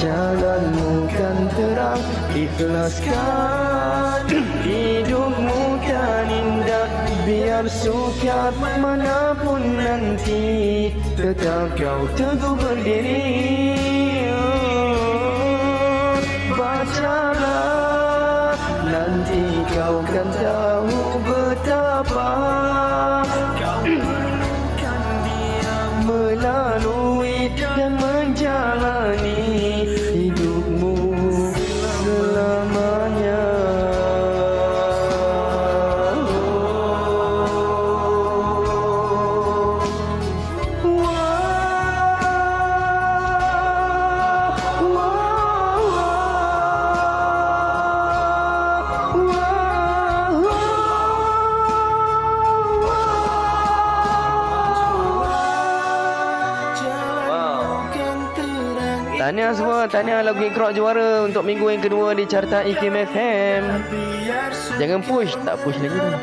jalanmu kan terang. Ikhlaskan hidupmu kan indah. Biar sukar manapun nanti, tetap kau teguh berdiri. Bacalah, nanti kau kan tahu betapa kau perlukan dia melalui dan menjalani hidupmu selamanya. Tahniah semua, tahniah lagu Iqra juara untuk minggu yang kedua di carta IKIM FM. Jangan push, tak push lagi dah.